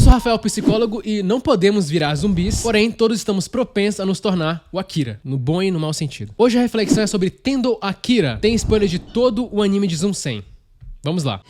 sou Rafael, psicólogo, e não podemos virar zumbis, porém todos estamos propensos a nos tornar o Akira, no bom e no mau sentido. Hoje a reflexão é sobre Tendo Akira. Tem spoiler de todo o anime de Zoom-sen. Vamos lá.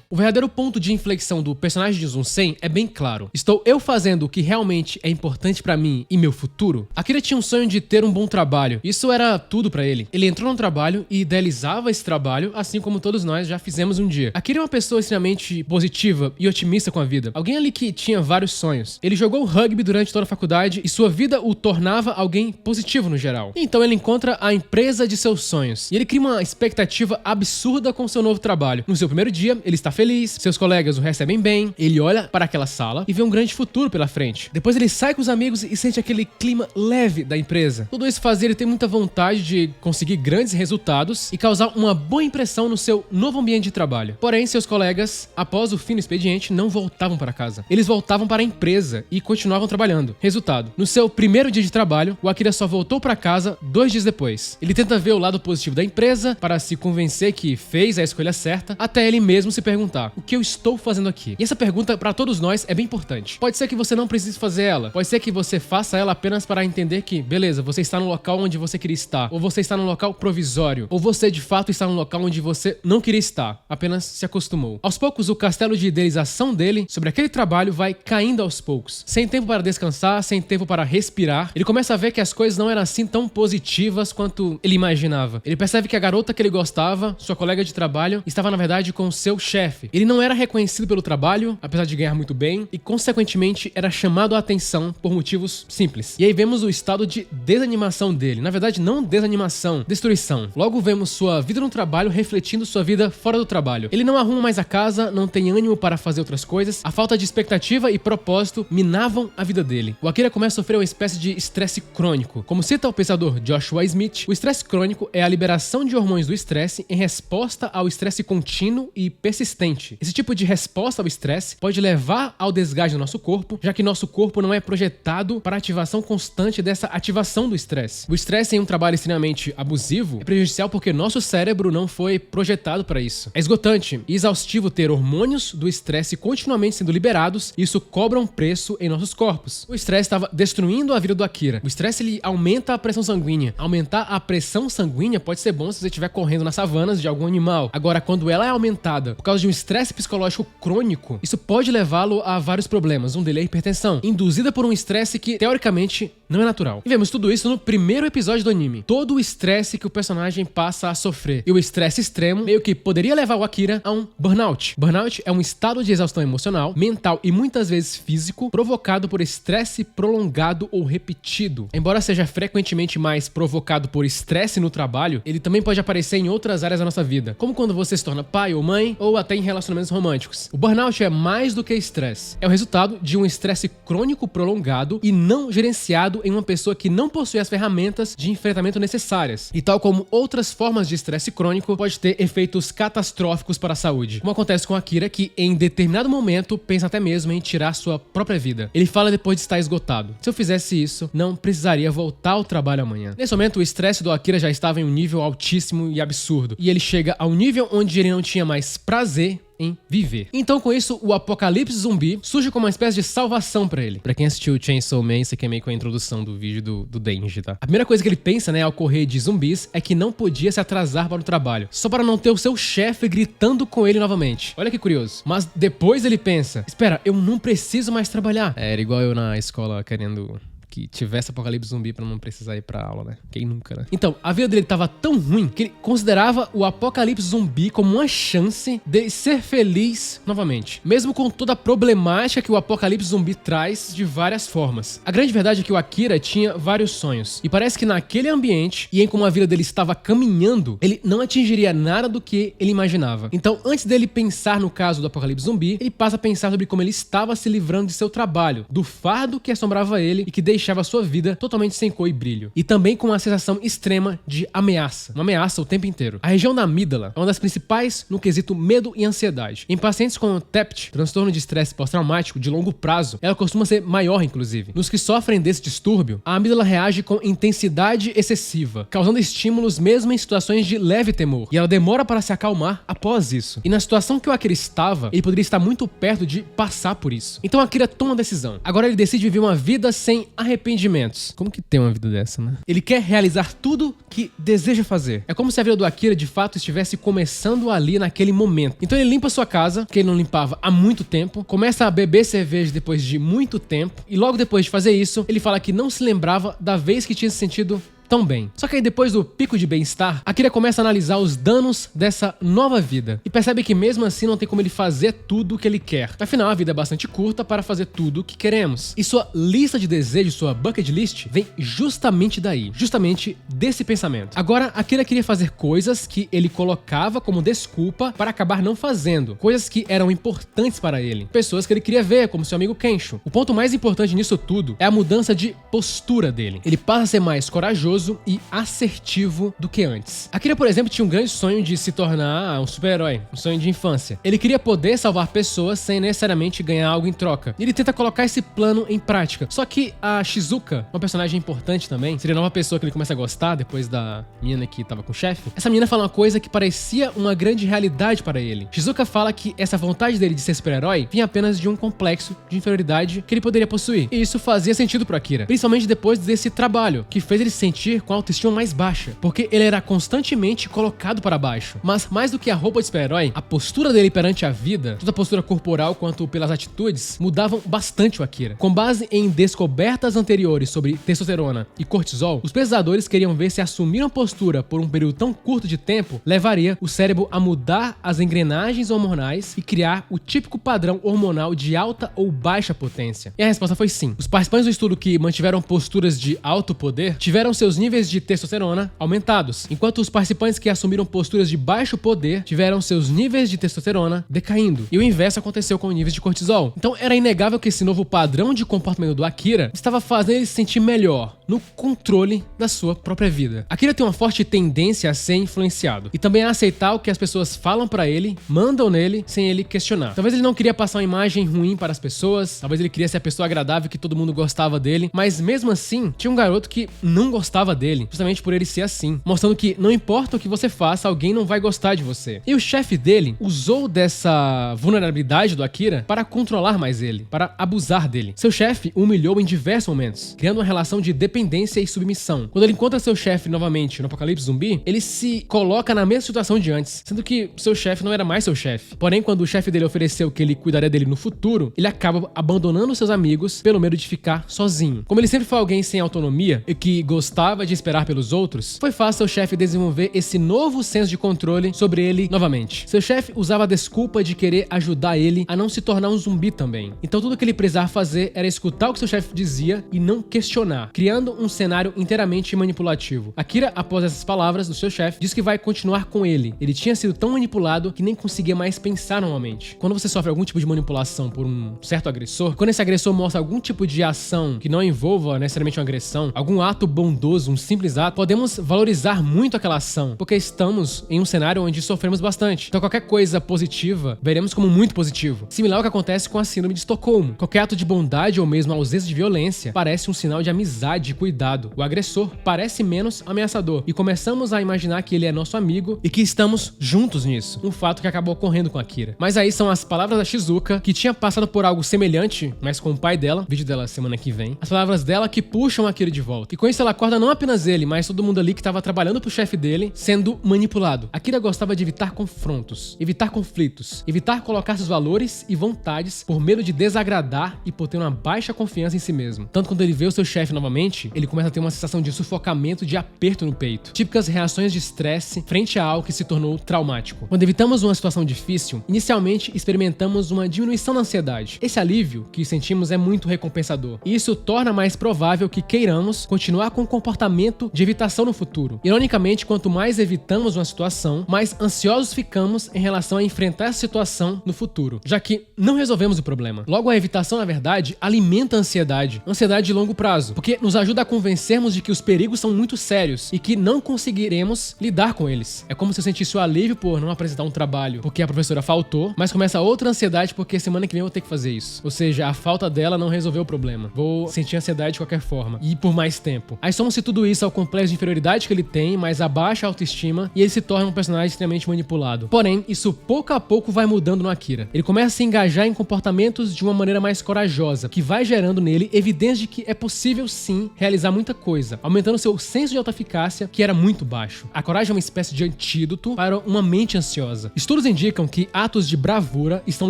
O verdadeiro ponto de inflexão do personagem de Zoom-sen é bem claro. Estou eu fazendo o que realmente é importante pra mim e meu futuro? Akira tinha um sonho de ter um bom trabalho. Isso era tudo pra ele. Ele entrou no trabalho e idealizava esse trabalho, assim como todos nós já fizemos um dia. Akira é uma pessoa extremamente positiva e otimista com a vida. Alguém ali que tinha vários sonhos. Ele jogou rugby durante toda a faculdade e sua vida o tornava alguém positivo no geral. Então ele encontra a empresa de seus sonhos. E ele cria uma expectativa absurda com seu novo trabalho. No seu primeiro dia, ele está feliz, seus colegas o recebem bem, ele olha para aquela sala e vê um grande futuro pela frente. Depois ele sai com os amigos e sente aquele clima leve da empresa. Tudo isso faz ele ter muita vontade de conseguir grandes resultados e causar uma boa impressão no seu novo ambiente de trabalho. Porém, seus colegas, após o fim do expediente, não voltavam para casa. Eles voltavam para a empresa e continuavam trabalhando. Resultado, no seu primeiro dia de trabalho, o Akira só voltou para casa 2 dias depois. Ele tenta ver o lado positivo da empresa para se convencer que fez a escolha certa, até ele mesmo se perguntar: o que eu estou fazendo aqui? E essa pergunta para todos nós é bem importante. Pode ser que você não precise fazer ela. Pode ser que você faça ela apenas para entender que, beleza, você está no local onde você queria estar. Ou você está no local provisório. Ou você de fato está no local onde você não queria estar. Apenas se acostumou. Aos poucos, o castelo de idealização dele sobre aquele trabalho vai caindo aos poucos. Sem tempo para descansar, sem tempo para respirar. Ele começa a ver que as coisas não eram assim tão positivas quanto ele imaginava. Ele percebe que a garota que ele gostava, sua colega de trabalho, estava na verdade com seu chefe. Ele não era reconhecido pelo trabalho, apesar de ganhar muito bem, e consequentemente era chamado a atenção por motivos simples. E aí vemos o estado de desanimação dele. Na verdade, não desanimação, destruição. Logo vemos sua vida no trabalho refletindo sua vida fora do trabalho. Ele não arruma mais a casa, não tem ânimo para fazer outras coisas, a falta de expectativa e propósito minavam a vida dele. O Akira começa a sofrer uma espécie de estresse crônico. Como cita o pensador Joshua Smith, o estresse crônico é a liberação de hormônios do estresse em resposta ao estresse contínuo e persistente. Esse tipo de resposta ao estresse pode levar ao desgaste do nosso corpo, já que nosso corpo não é projetado para a ativação constante dessa ativação do estresse. O estresse em um trabalho extremamente abusivo é prejudicial porque nosso cérebro não foi projetado para isso. É esgotante e exaustivo ter hormônios do estresse continuamente sendo liberados, e isso cobra um preço em nossos corpos. O estresse estava destruindo a vida do Akira. O estresse ele aumenta a pressão sanguínea. Aumentar a pressão sanguínea pode ser bom se você estiver correndo nas savanas de algum animal. Agora, quando ela é aumentada por causa de um estresse psicológico crônico, isso pode levá-lo a vários problemas. Um deles é a hipertensão, induzida por um estresse que, teoricamente, não é natural. E vemos tudo isso no primeiro episódio do anime. Todo o estresse que o personagem passa a sofrer. E o estresse extremo meio que poderia levar o Akira a um burnout. Burnout é um estado de exaustão emocional, mental e muitas vezes físico, provocado por estresse prolongado ou repetido. Embora seja frequentemente mais provocado por estresse no trabalho, ele também pode aparecer em outras áreas da nossa vida, como quando você se torna pai ou mãe, ou até em relacionamentos românticos. O burnout é mais do que estresse. É o resultado de um estresse crônico prolongado e não gerenciado em uma pessoa que não possui as ferramentas de enfrentamento necessárias. E tal como outras formas de estresse crônico, pode ter efeitos catastróficos para a saúde. Como acontece com Akira, que em determinado momento pensa até mesmo em tirar sua própria vida. Ele fala depois de estar esgotado: se eu fizesse isso, não precisaria voltar ao trabalho amanhã. Nesse momento, o estresse do Akira já estava em um nível altíssimo e absurdo. E ele chega ao nível onde ele não tinha mais prazer em viver. Então, com isso, o apocalipse zumbi surge como uma espécie de salvação pra ele. Pra quem assistiu Chainsaw Man, isso aqui é meio com a introdução do vídeo do Denji, tá? A primeira coisa que ele pensa, né, ao correr de zumbis, é que não podia se atrasar para o trabalho, só para não ter o seu chefe gritando com ele novamente. Olha que curioso. Mas depois ele pensa: espera, eu não preciso mais trabalhar. Era igual eu na escola querendo que tivesse apocalipse zumbi pra não precisar ir pra aula, né? Quem nunca, né? Então, a vida dele tava tão ruim que ele considerava o apocalipse zumbi como uma chance de ser feliz novamente. Mesmo com toda a problemática que o apocalipse zumbi traz de várias formas. A grande verdade é que o Akira tinha vários sonhos. E parece que naquele ambiente, e em como a vida dele estava caminhando, ele não atingiria nada do que ele imaginava. Então, antes dele pensar no caso do apocalipse zumbi, ele passa a pensar sobre como ele estava se livrando de seu trabalho, do fardo que assombrava ele e que deixava deixava sua vida totalmente sem cor e brilho. E também com uma sensação extrema de ameaça. Uma ameaça o tempo inteiro. A região da amígdala é uma das principais no quesito medo e ansiedade. Em pacientes com TEPT, transtorno de estresse pós-traumático de longo prazo, ela costuma ser maior, inclusive. Nos que sofrem desse distúrbio, a amígdala reage com intensidade excessiva, causando estímulos mesmo em situações de leve temor. E ela demora para se acalmar após isso. E na situação que o Akira estava, ele poderia estar muito perto de passar por isso. Então Akira toma uma decisão. Agora ele decide viver uma vida sem arrependimentos. Como que tem uma vida dessa, né? Ele quer realizar tudo que deseja fazer. É como se a vida do Akira de fato estivesse começando ali naquele momento. Então ele limpa sua casa, que ele não limpava há muito tempo, começa a beber cerveja depois de muito tempo, e logo depois de fazer isso, ele fala que não se lembrava da vez que tinha se sentido tão bem. Só que aí depois do pico de bem-estar, Akira começa a analisar os danos dessa nova vida e percebe que mesmo assim não tem como ele fazer tudo o que ele quer. Afinal, a vida é bastante curta para fazer tudo o que queremos. E sua lista de desejos, sua bucket list, vem justamente daí, justamente desse pensamento. Agora, Akira queria fazer coisas que ele colocava como desculpa para acabar não fazendo, coisas que eram importantes para ele, pessoas que ele queria ver, como seu amigo Kensho. O ponto mais importante nisso tudo é a mudança de postura dele. Ele passa a ser mais corajoso e assertivo do que antes. Akira, por exemplo, tinha um grande sonho de se tornar um super-herói, um sonho de infância. Ele queria poder salvar pessoas sem necessariamente ganhar algo em troca. E ele tenta colocar esse plano em prática. Só que a Shizuka, uma personagem importante também, seria a nova pessoa que ele começa a gostar depois da menina que tava com o chefe. Essa menina fala uma coisa que parecia uma grande realidade para ele. Shizuka fala que essa vontade dele de ser super-herói vinha apenas de um complexo de inferioridade que ele poderia possuir. E isso fazia sentido pro Akira, principalmente depois desse trabalho, que fez ele se sentir com a autoestima mais baixa, porque ele era constantemente colocado para baixo. Mas mais do que a roupa de super-herói, a postura dele perante a vida, tanto a postura corporal quanto pelas atitudes, mudavam bastante o Akira. Com base em descobertas anteriores sobre testosterona e cortisol, os pesquisadores queriam ver se assumir uma postura por um período tão curto de tempo levaria o cérebro a mudar as engrenagens hormonais e criar o típico padrão hormonal de alta ou baixa potência. E a resposta foi sim. Os participantes do estudo que mantiveram posturas de alto poder tiveram seus níveis de testosterona aumentados, enquanto os participantes que assumiram posturas de baixo poder tiveram seus níveis de testosterona decaindo. E o inverso aconteceu com níveis de cortisol. Então era inegável que esse novo padrão de comportamento do Akira estava fazendo ele se sentir melhor no controle da sua própria vida. Akira tem uma forte tendência a ser influenciado e também a aceitar o que as pessoas falam pra ele, mandam nele, sem ele questionar. Talvez ele não queria passar uma imagem ruim para as pessoas, talvez ele queria ser a pessoa agradável que todo mundo gostava dele, mas mesmo assim, tinha um garoto que não gostava dele, justamente por ele ser assim, mostrando que não importa o que você faça, alguém não vai gostar de você. E o chefe dele usou dessa vulnerabilidade do Akira para controlar mais ele, para abusar dele. Seu chefe o humilhou em diversos momentos, criando uma relação de dependência e submissão. Quando ele encontra seu chefe novamente no Apocalipse Zumbi, ele se coloca na mesma situação de antes, sendo que seu chefe não era mais seu chefe. Porém, quando o chefe dele ofereceu que ele cuidaria dele no futuro, ele acaba abandonando seus amigos pelo medo de ficar sozinho. Como ele sempre foi alguém sem autonomia e que gostava de esperar pelos outros, foi fácil ao chefe desenvolver esse novo senso de controle sobre ele novamente. Seu chefe usava a desculpa de querer ajudar ele a não se tornar um zumbi também. Então tudo que ele precisava fazer era escutar o que seu chefe dizia e não questionar, criando um cenário inteiramente manipulativo. Akira, após essas palavras do seu chefe, diz que vai continuar com ele. Ele tinha sido tão manipulado que nem conseguia mais pensar normalmente. Quando você sofre algum tipo de manipulação por um certo agressor, quando esse agressor mostra algum tipo de ação que não envolva necessariamente uma agressão, algum ato bondoso, um simples ato, podemos valorizar muito aquela ação, porque estamos em um cenário onde sofremos bastante. Então qualquer coisa positiva, veremos como muito positivo. Similar ao que acontece com a síndrome de Estocolmo. Qualquer ato de bondade ou mesmo ausência de violência parece um sinal de amizade e cuidado. O agressor parece menos ameaçador e começamos a imaginar que ele é nosso amigo e que estamos juntos nisso. Um fato que acabou ocorrendo com Akira. Mas aí são as palavras da Shizuka, que tinha passado por algo semelhante, mas com o pai dela, vídeo dela semana que vem. As palavras dela que puxam Akira de volta. E com isso ela acorda não apenas ele, mas todo mundo ali que estava trabalhando pro chefe dele, sendo manipulado. Akira gostava de evitar confrontos, evitar conflitos, evitar colocar seus valores e vontades por medo de desagradar e por ter uma baixa confiança em si mesmo. Tanto quando ele vê o seu chefe novamente, ele começa a ter uma sensação de sufocamento, de aperto no peito. Típicas reações de estresse frente a algo que se tornou traumático. Quando evitamos uma situação difícil, inicialmente experimentamos uma diminuição da ansiedade. Esse alívio que sentimos é muito recompensador. E isso torna mais provável que queiramos continuar com o comportamento comportamento de evitação no futuro. Ironicamente, quanto mais evitamos uma situação, mais ansiosos ficamos em relação a enfrentar essa situação no futuro, já que não resolvemos o problema. Logo, a evitação, na verdade, alimenta a ansiedade de longo prazo, porque nos ajuda a convencermos de que os perigos são muito sérios e que não conseguiremos lidar com eles. É como se eu sentisse o alívio por não apresentar um trabalho porque a professora faltou, mas começa outra ansiedade porque semana que vem eu vou ter que fazer isso. Ou seja, a falta dela não resolveu o problema. Vou sentir ansiedade de qualquer forma e por mais tempo. Aí soma-se tudo isso ao complexo de inferioridade que ele tem, mais a baixa autoestima, e ele se torna um personagem extremamente manipulado. Porém, isso pouco a pouco vai mudando no Akira. Ele começa a se engajar em comportamentos de uma maneira mais corajosa, que vai gerando nele evidência de que é possível sim realizar muita coisa, aumentando seu senso de autoeficácia, que era muito baixo. A coragem é uma espécie de antídoto para uma mente ansiosa. Estudos indicam que atos de bravura estão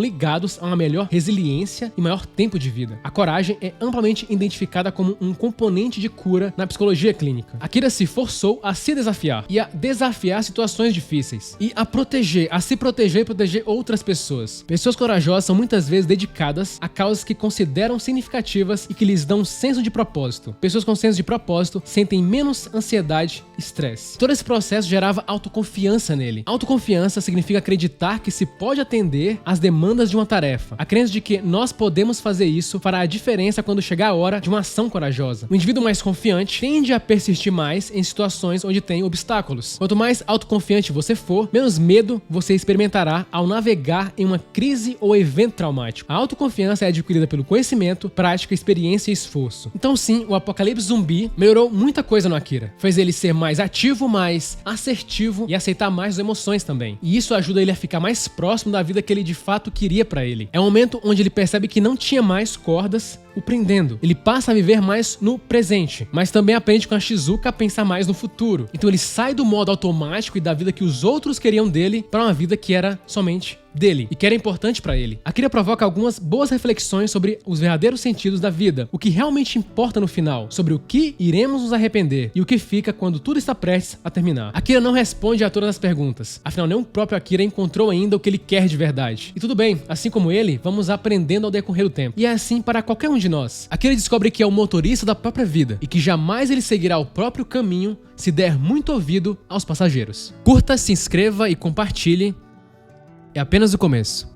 ligados a uma melhor resiliência e maior tempo de vida. A coragem é amplamente identificada como um componente de cura na psicologia clínica. Akira se forçou a se desafiar e a desafiar situações difíceis e a se proteger e proteger outras pessoas. Pessoas corajosas são muitas vezes dedicadas a causas que consideram significativas e que lhes dão um senso de propósito. Pessoas com senso de propósito sentem menos ansiedade e estresse. Todo esse processo gerava autoconfiança nele. Autoconfiança significa acreditar que se pode atender às demandas de uma tarefa. A crença de que nós podemos fazer isso fará a diferença quando chegar a hora de uma ação corajosa. O indivíduo mais confiante tende a persistir mais em situações onde tem obstáculos. Quanto mais autoconfiante você for, menos medo você experimentará ao navegar em uma crise ou evento traumático. A autoconfiança é adquirida pelo conhecimento, prática, experiência e esforço. Então sim, o apocalipse zumbi melhorou muita coisa no Akira. Fez ele ser mais ativo, mais assertivo e aceitar mais as emoções também. E isso ajuda ele a ficar mais próximo da vida que ele de fato queria pra ele. É um momento onde ele percebe que não tinha mais cordas o prendendo. Ele passa a viver mais no presente, mas também aprende com a Shizuka a pensar mais no futuro. Então ele sai do modo automático e da vida que os outros queriam dele para uma vida que era somente dele e que era importante pra ele. Akira provoca algumas boas reflexões sobre os verdadeiros sentidos da vida, o que realmente importa no final, sobre o que iremos nos arrepender e o que fica quando tudo está prestes a terminar. Akira não responde a todas as perguntas, afinal nem o próprio Akira encontrou ainda o que ele quer de verdade. E tudo bem, assim como ele, vamos aprendendo ao decorrer do tempo. E é assim para qualquer um de nós. Akira descobre que é o motorista da própria vida e que jamais ele seguirá o próprio caminho se der muito ouvido aos passageiros. Curta, se inscreva e compartilhe. É apenas o começo.